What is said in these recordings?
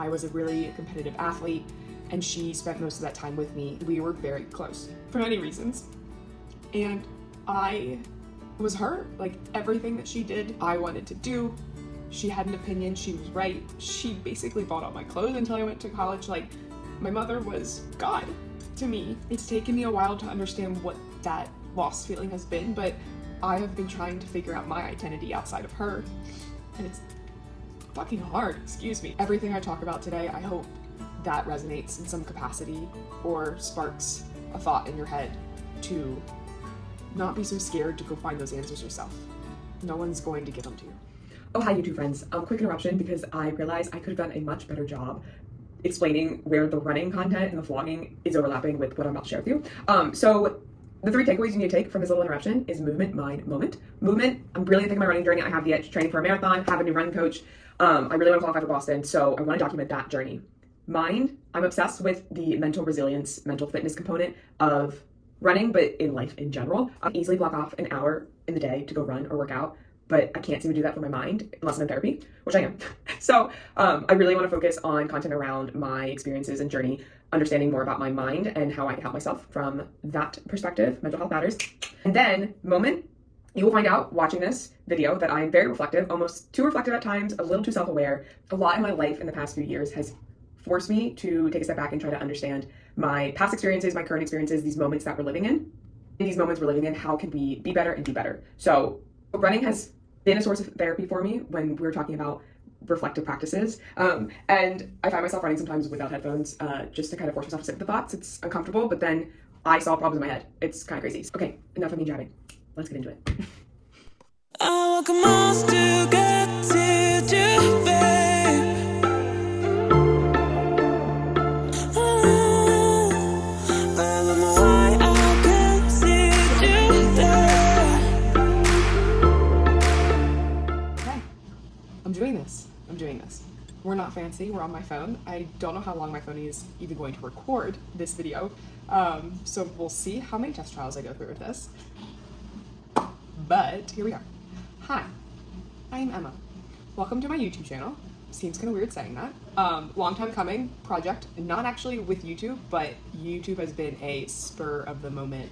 I was a really competitive athlete, and she spent most of that time with me. We were very close for many reasons. And I was her. Like, everything that she did, I wanted to do. She had an opinion, she was right. She basically bought all my clothes until I went to college. Like, my mother was God to me. It's taken me a while to understand what that lost feeling has been, but I have been trying to figure out my identity outside of her, and it's fucking hard, excuse me. Everything I talk about today, I hope that resonates in some capacity or sparks a thought in your head to not be so scared to go find those answers yourself. No one's going to give them to you. Oh, hi YouTube friends. Quick interruption because I realized I could have done a much better job explaining where the running content and the vlogging is overlapping with what I'm about to share with you. So the 3 takeaways you need to take from this little interruption is movement, mind, moment. Movement, I'm really thinking my running journey. I have the itch training for a marathon, have a new running coach. I really want to qualify for Boston, so I want to document that journey. Mind, I'm obsessed with the mental resilience, mental fitness component of running, but in life in general. I can easily block off an hour in the day to go run or work out, but I can't seem to do that for my mind unless I'm in therapy, which I am. So I really want to focus on content around my experiences and journey, understanding more about my mind and how I can help myself from that perspective. Mental health matters. And then moment, you will find out watching this video that I'm very reflective, almost too reflective at times, a little too self-aware. A lot in my life in the past few years has forced me to take a step back and try to understand my past experiences, my current experiences, these moments that we're living in. In these moments we're living in, how can we be better and do better? So running has been a source of therapy for me when we were talking about reflective practices. And I find myself running sometimes without headphones, just to kind of force myself to sit with the thoughts. It's uncomfortable, but then I solve problems in my head. It's kind of crazy. Okay, enough of me jabbing. Let's get into it. I walk miles to get to you, babe. I don't know why I can't see you there. Okay, I'm doing this. We're not fancy, we're on my phone. I don't know how long my phone is even going to record this video. So we'll see how many test trials I go through with this. But here we are. Hi, I am Emma. Welcome to my YouTube channel. Seems kind of weird saying that. Long time coming project, not actually with YouTube, but YouTube has been a spur of the moment.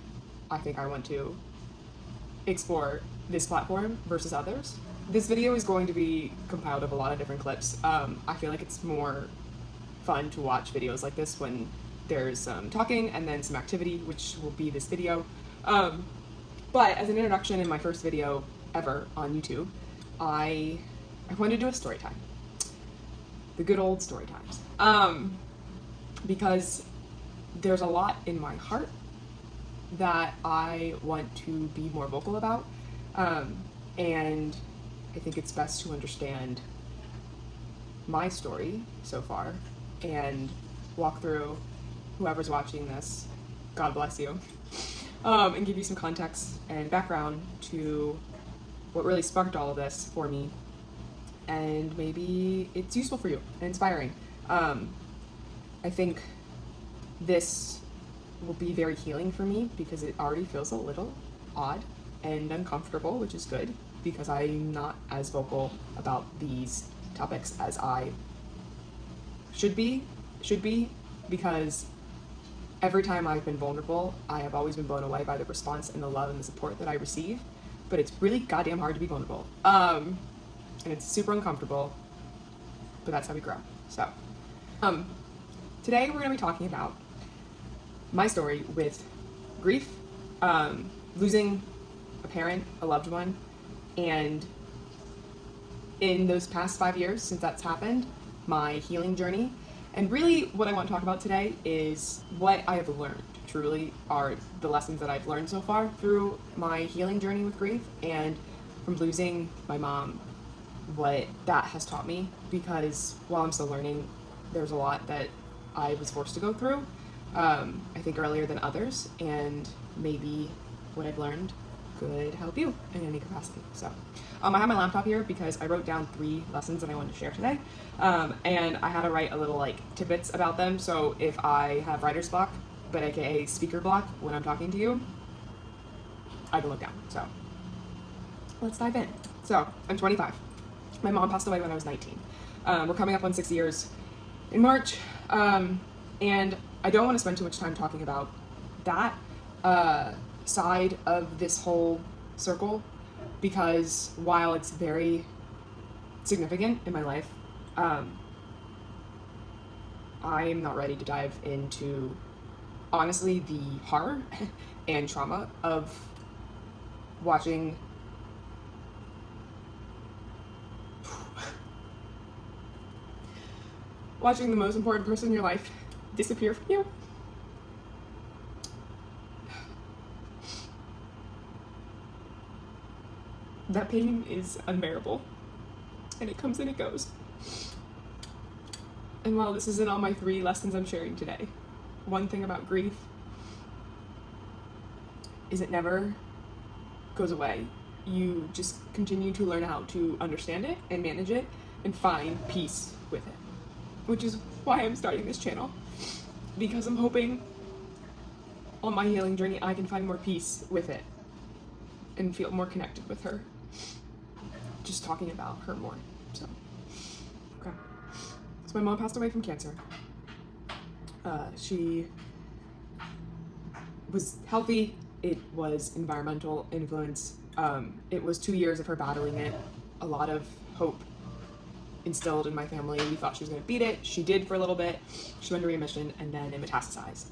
I think I want to explore this platform versus others. This video is going to be compiled of a lot of different clips. I feel like it's more fun to watch videos like this when there's some talking and then some activity, which will be this video. But as an introduction in my first video ever on YouTube, I wanted to do a story time. The good old story times. Because there's a lot in my heart that I want to be more vocal about. And I think it's best to understand my story so far and walk through whoever's watching this, God bless you, and give you some context and background to what really sparked all of this for me, and maybe it's useful for you and inspiring. I think this will be very healing for me because it already feels a little odd and uncomfortable, which is good because I'm not as vocal about these topics as I should be, because every time I've been vulnerable, I have always been blown away by the response and the love and the support that I receive. But it's really goddamn hard to be vulnerable. And it's super uncomfortable, but that's how we grow. So, today we're gonna be talking about my story with grief, losing a parent, a loved one, and in those past 5 years since that's happened, my healing journey. And really what I want to talk about today is what I have learned, truly are the lessons that I've learned so far through my healing journey with grief and from losing my mom, what that has taught me, because while I'm still learning, there's a lot that I was forced to go through, I think earlier than others, and maybe what I've learned could help you in any capacity. So I have my laptop here because I wrote down 3 lessons that I wanted to share today, and I had to write a little like tidbits about them, so if I have writer's block, but aka speaker block when I'm talking to you, I can look down. So let's dive in. So I'm 25. My mom passed away when I was 19. We're coming up on 6 years in March. And I don't want to spend too much time talking about that side of this whole circle, because while it's very significant in my life, I am not ready to dive into, honestly, the horror and trauma of watching the most important person in your life disappear from you. That pain is unbearable, and it comes and it goes. And while this isn't all my 3 lessons I'm sharing today, one thing about grief is it never goes away. You just continue to learn how to understand it and manage it and find peace with it, which is why I'm starting this channel, because I'm hoping on my healing journey I can find more peace with it and feel more connected with her, just talking about her more. So my mom passed away from cancer. She was healthy. It was environmental influence. It was 2 years of her battling it. A lot of hope instilled in my family. We thought she was going to beat it. She did for a little bit. She went to remission, and then it metastasized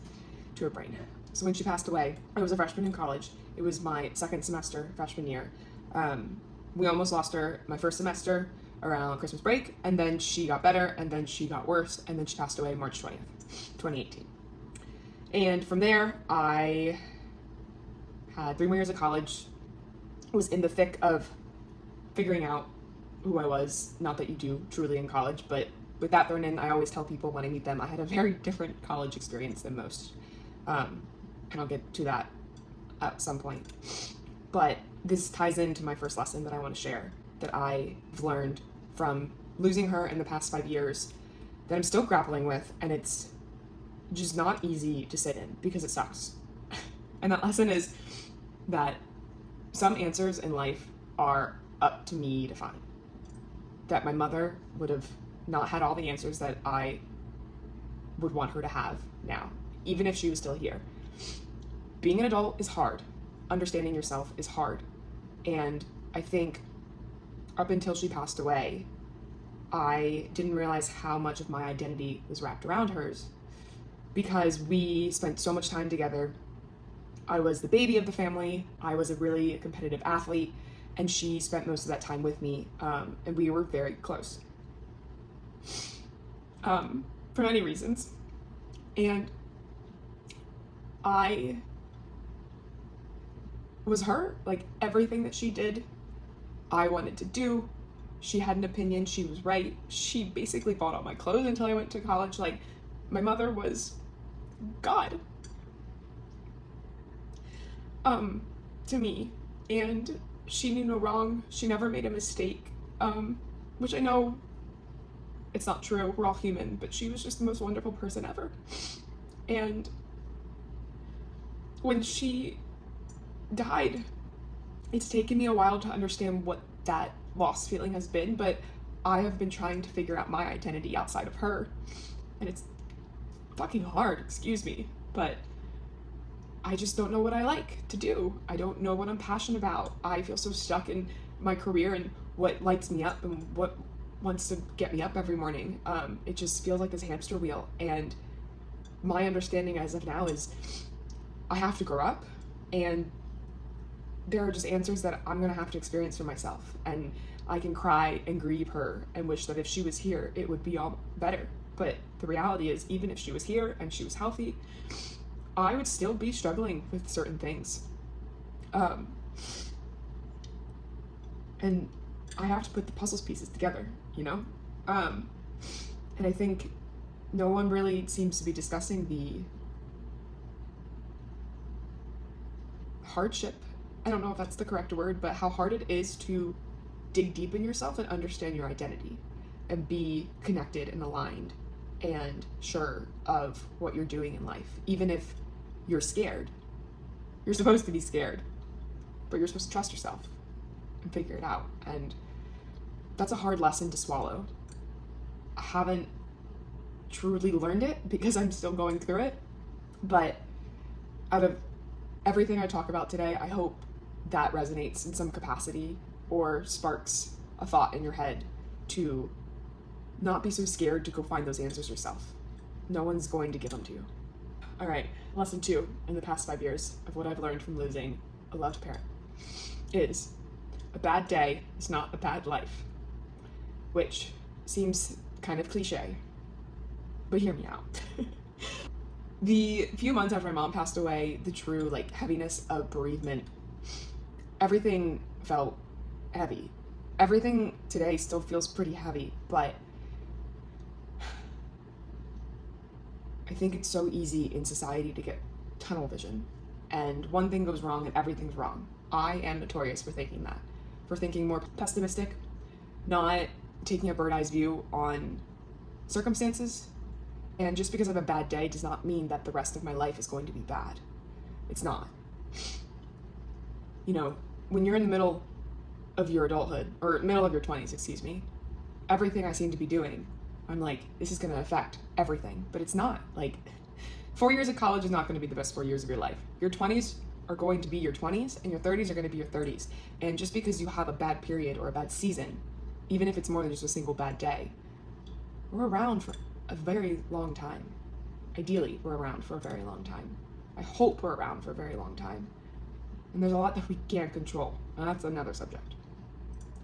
to her brain. So when she passed away, I was a freshman in college. It was my second semester, freshman year. We almost lost her my first semester around Christmas break, and then she got better, and then she got worse, and then she passed away March 20th, 2018. And from there, I had 3 more years of college. I was in the thick of figuring out who I was. Not that you do truly in college, but with that thrown in, I always tell people when I meet them, I had a very different college experience than most. And I'll get to that at some point. But this ties into my first lesson that I want to share, that I've learned from losing her in the past 5 years, that I'm still grappling with, and it's just not easy to sit in because it sucks. And that lesson is that some answers in life are up to me to find. That my mother would have not had all the answers that I would want her to have now, even if she was still here. Being an adult is hard. Understanding yourself is hard. And I think up until she passed away, I didn't realize how much of my identity was wrapped around hers, because we spent so much time together. I was the baby of the family. I was a really competitive athlete, and she spent most of that time with me, and we were very close for many reasons. And I was her. Like, everything that she did, I wanted to do. She had an opinion. She was right. She basically bought all my clothes until I went to college. Like, my mother was God to me, and she knew no wrong. She never made a mistake, which I know it's not true. We're all human, but she was just the most wonderful person ever. And when she died, it's taken me a while to understand what that lost feeling has been, but I have been trying to figure out my identity outside of her, and it's fucking hard, excuse me, but I just don't know what I like to do. I don't know what I'm passionate about. I feel so stuck in my career and what lights me up and what wants to get me up every morning. It just feels like this hamster wheel, and my understanding as of now is I have to grow up, and there are just answers that I'm gonna have to experience for myself, and I can cry and grieve her and wish that if she was here, it would be all better. But the reality is, even if she was here and she was healthy, I would still be struggling with certain things. And I have to put the puzzle pieces together, you know? And I think no one really seems to be discussing the hardship, I don't know if that's the correct word, but how hard it is to dig deep in yourself and understand your identity and be connected and aligned and sure of what you're doing in life. Even if you're scared, you're supposed to be scared, but you're supposed to trust yourself and figure it out. And that's a hard lesson to swallow. I haven't truly learned it because I'm still going through it. But out of everything I talk about today, I hope that resonates in some capacity or sparks a thought in your head to not be so scared to go find those answers yourself. No one's going to give them to you. All right, lesson 2 in the past 5 years of what I've learned from losing a loved parent is a bad day is not a bad life, which seems kind of cliche, but hear me out. The few months after my mom passed away, the true like heaviness of bereavement, everything felt heavy. Everything today still feels pretty heavy, but I think it's so easy in society to get tunnel vision. And one thing goes wrong and everything's wrong. I am notorious for thinking that. For thinking more pessimistic, not taking a bird's-eye view on circumstances. And just because I have a bad day does not mean that the rest of my life is going to be bad. It's not. You know, when you're in the middle of your adulthood, or middle of your 20s, excuse me, everything I seem to be doing, I'm like, this is going to affect everything, but it's not. Like, 4 years of college is not going to be the best 4 years of your life. Your 20s are going to be your 20s, and your 30s are going to be your 30s. And just because you have a bad period or a bad season, even if it's more than just a single bad day, we're around for a very long time. Ideally, we're around for a very long time. I hope we're around for a very long time. And there's a lot that we can't control, and that's another subject.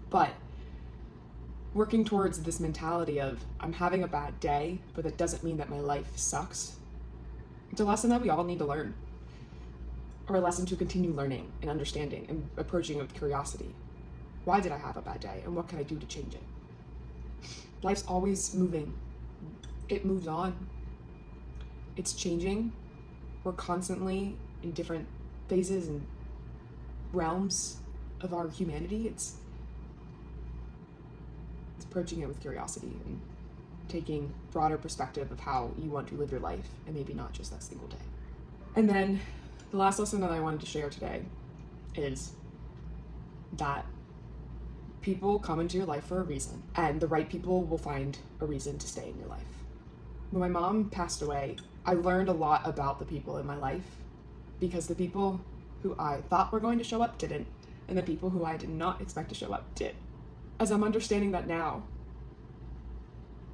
But working towards this mentality of I'm having a bad day, but that doesn't mean that my life sucks. It's a lesson that we all need to learn, or a lesson to continue learning and understanding and approaching with curiosity. Why did I have a bad day, and what can I do to change it? Life's always moving. It moves on. It's changing. We're constantly in different phases and realms of our humanity. It's approaching it with curiosity and taking broader perspective of how you want to live your life, and maybe not just that single day. And then the last lesson that I wanted to share today is that people come into your life for a reason, and the right people will find a reason to stay in your life. When my mom passed away, I learned a lot about the people in my life, because the people who I thought were going to show up didn't, and the people who I did not expect to show up did. As I'm understanding that now,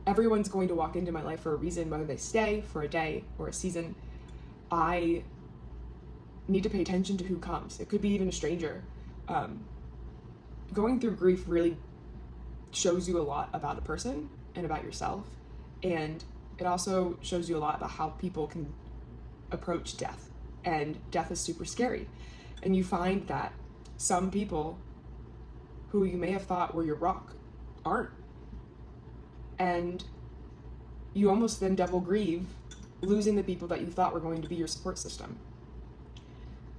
everyone's going to walk into my life for a reason, whether they stay for a day or a season. I need to pay attention to who comes. It could be even a stranger. Going through grief really shows you a lot about a person and about yourself, and it also shows you a lot about how people can approach death. And death is super scary, and you find that some people who you may have thought were your rock aren't, and you almost then double grieve losing the people that you thought were going to be your support system.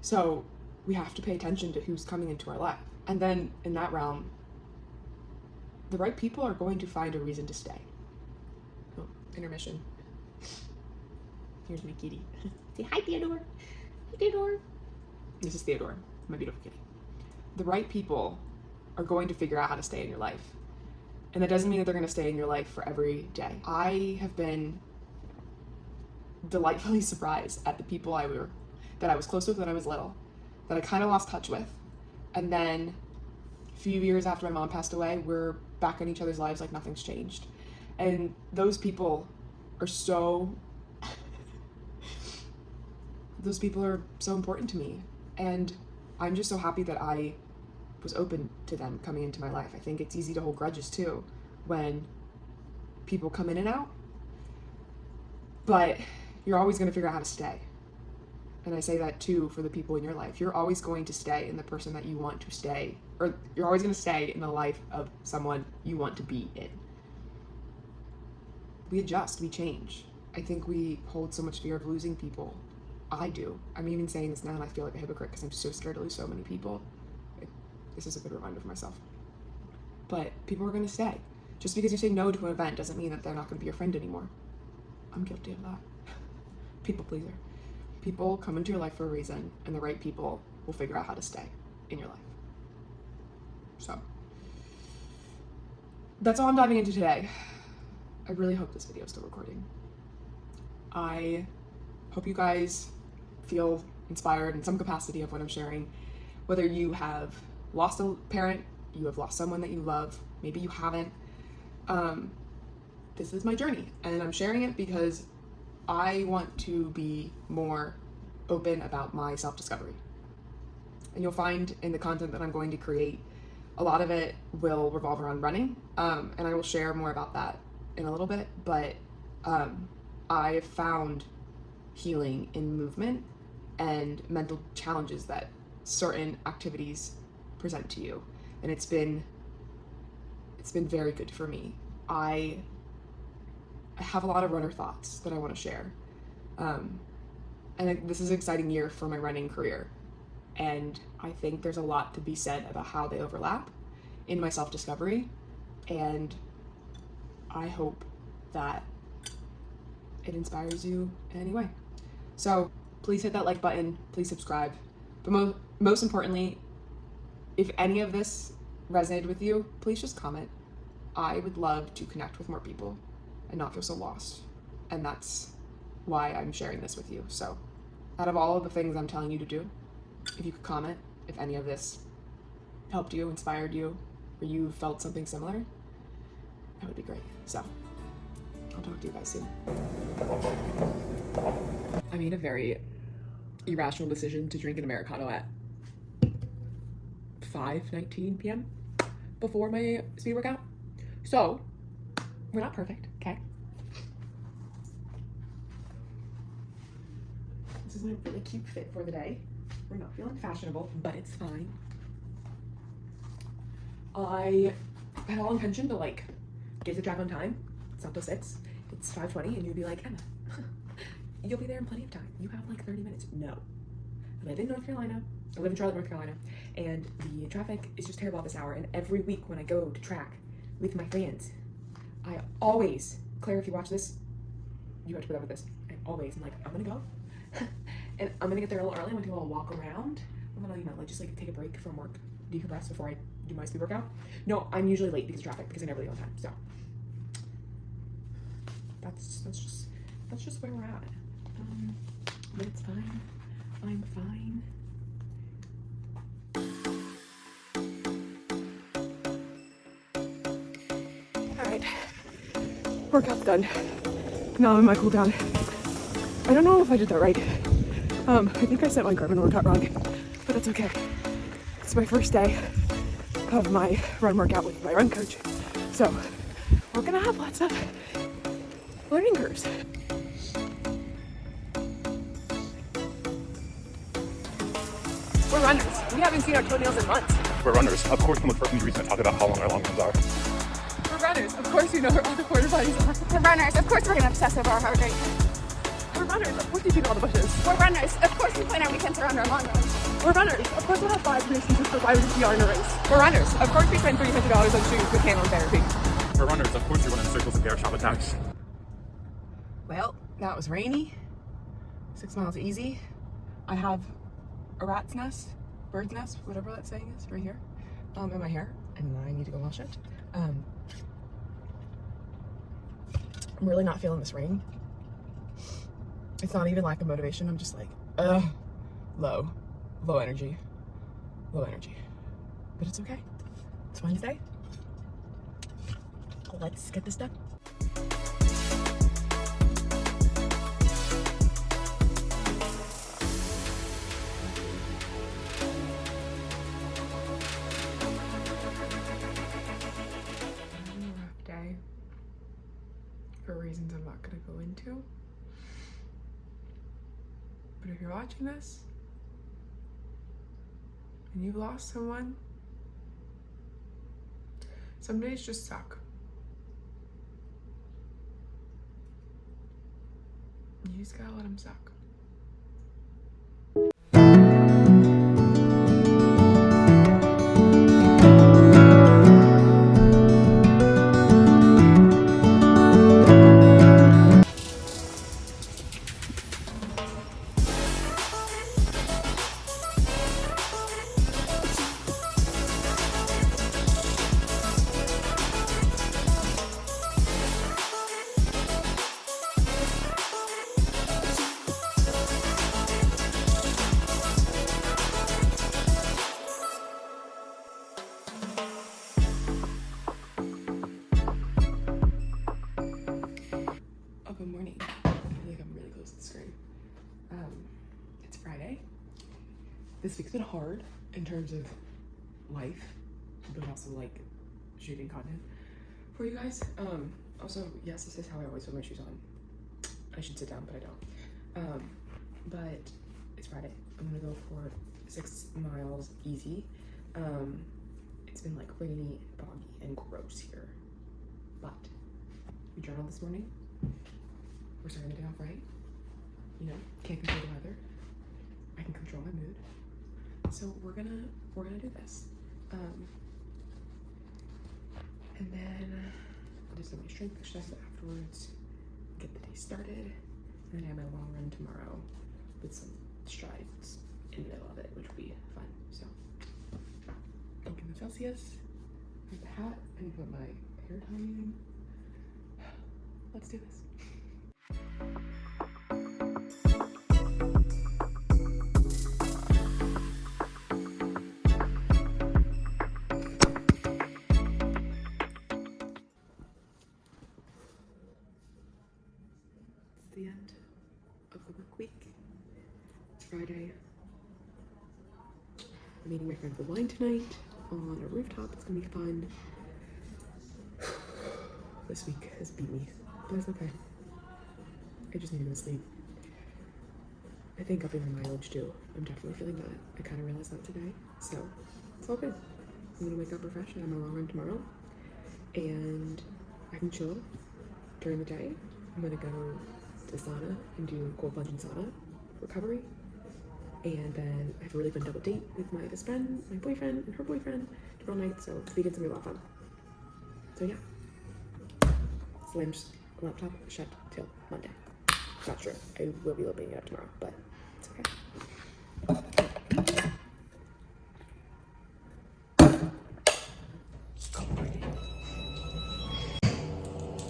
So we have to pay attention to who's coming into our life. And then in that realm, the right people are going to find a reason to stay. Oh, intermission. Here's my kitty. Say hi, Theodore. Hi, Theodore. This is Theodore, my beautiful kitty. The right people are going to figure out how to stay in your life. And that doesn't mean that they're going to stay in your life for every day. I have been delightfully surprised at the people that I was close with when I was little, that I kind of lost touch with. And then a few years after my mom passed away, we're back in each other's lives like nothing's changed. And those people are so important to me. And I'm just so happy that I was open to them coming into my life. I think it's easy to hold grudges too when people come in and out, but you're always going to figure out how to stay. And I say that too for the people in your life. You're always going to stay in the person that you want to stay, or you're always going to stay in the life of someone you want to be in. We adjust, we change. I think we hold so much fear of losing people. I do. I'm even saying this now and I feel like a hypocrite because I'm so scared to lose so many people. This is a good reminder for myself. But people are going to stay. Just because you say no to an event doesn't mean that they're not going to be your friend anymore. I'm guilty of that. People pleaser. People come into your life for a reason, and the right people will figure out how to stay in your life. So, that's all I'm diving into today. I really hope this video is still recording. I hope you guys feel inspired in some capacity of what I'm sharing. Whether you have lost a parent, you have lost someone that you love, maybe you haven't. This is my journey, and I'm sharing it because I want to be more open about my self-discovery. And you'll find in the content that I'm going to create, a lot of it will revolve around running, and I will share more about that in a little bit, but I found healing in movement and mental challenges that certain activities present to you, and it's been very good for me. I have a lot of runner thoughts that I want to share, and this is an exciting year for my running career, and I think there's a lot to be said about how they overlap in my self-discovery, and I hope that it inspires you in any way. So please hit that like button, please subscribe, but most importantly, if any of this resonated with you, please just comment. I would love to connect with more people and not feel so lost, and that's why I'm sharing this with you. So out of all of the things I'm telling you to do, if you could comment if any of this helped you, inspired you, or you felt something similar, that would be great. So I'll talk to you guys soon. I made a very irrational decision to drink an Americano at 5:19 p.m. before my speed workout. So we're not perfect, okay? This is my really cute fit for the day. We're not feeling fashionable, but it's fine. I had all intention to get to drive on time. It's not till 6. It's 5:20, and you'd be like, Emma, you'll be there in plenty of time. You have 30 minutes. No. I live in North Carolina. I live in Charlotte, North Carolina, and the traffic is just terrible at this hour. And every week when I go to track with my friends, I always, Claire, if you watch this, you have to put up with this. I'm like, I'm gonna go, and I'm gonna get there a little early. I'm gonna do a little walk around. I'm gonna, just take a break from work, decompress before I do my speed workout. No, I'm usually late because of traffic, because I never leave on time. So that's just where we're at. But it's fine. I'm fine. Alright, workout's done. Now I'm in my cool down. I don't know if I did that right. I think I set my Garmin workout wrong, but that's okay. It's my first day of my run workout with my run coach. So we're gonna have lots of learning curves. We're runners. We haven't seen our toenails in months. We're runners. Of course, someone perfectly reason to talk about how long our long runs are. We're runners. Of course, we know where all the porta potties are. We're runners. Of course we're going to obsess over our heart rate. We're runners. Of course, we beat all the bushes. We're runners. Of course we plan our weekends around our long runs. We're runners. Of course, we'll have 5 races just for 500 PR in a race. We're runners. Of course, we spend $300 on shoes with hand-on therapy. We're runners. Of course, we run in circles and bear shop attacks. Well, that was rainy. 6 miles easy. I have a rat's nest, bird's nest, whatever that saying is, right here, in my hair, and I need to go wash it. I'm really not feeling this rain. It's not even lack of motivation. I'm just low energy. But it's okay. It's Wednesday. Let's get this done. Rough day for reasons I'm not going to go into. But if you're watching this and you've lost someone, some days just suck. You just gotta let them suck. This week's been hard in terms of life, but also like shooting content for you guys. Also, yes, this is how I always put my shoes on. I should sit down, but I don't. But it's Friday. I'm gonna go for 6 miles easy. It's been like rainy, foggy, and gross here. But we journaled this morning. We're starting the day off right. You know, can't control the weather. I can control my mood. So we're gonna do this. And then I'll do some of my strength exercises afterwards. Get the day started. And then I have my long run tomorrow with some strides in the middle of it, which will be fun. So I'm in the Celsius. I have the hat. I need to put my hair tying. Let's do this. It's the end of the work week. It's Friday. I'm meeting my friend for wine tonight on a rooftop. It's gonna be fun. This week has beat me, but it's okay. I just need to go to sleep. I think I'll be my mileage too. I'm definitely feeling that. I kind of realized that today, so it's all good. I'm gonna wake up refreshed and have my long run tomorrow, and I can chill during the day. I'm gonna go to the sauna and do cold plunging sauna recovery, and then I have a really fun double date with my best friend, my boyfriend, and her boyfriend tomorrow night. So the weekend's gonna be a lot of fun. So yeah. Slam's laptop shut till Monday. Not sure. I will be opening it up tomorrow, but it's okay.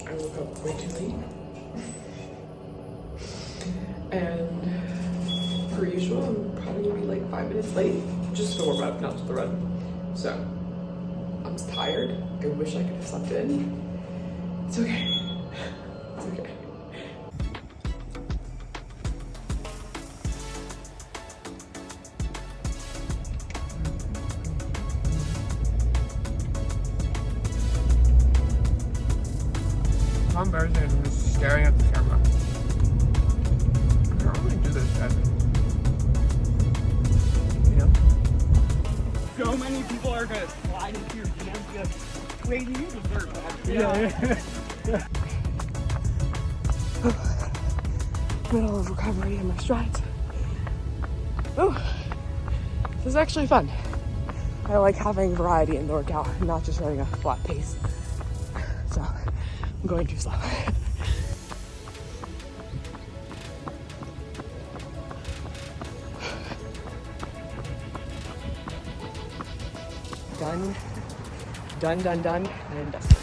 I woke up way too late. And per usual, I'm probably gonna be like 5 minutes late just to warm up, not to the run. So I'm tired. I wish I could have slept in. It's okay. It's okay. How embarrassing. I'm just staring at the camera. I don't really do this, Ed. You know? So many people are gonna slide into your DMs. Be like, wait, you deserve that. Yeah. Middle of recovery and my strides. Oh, this is actually fun. I like having variety in the workout and not just running a flat pace. So I'm going too slow. Done, and dusted.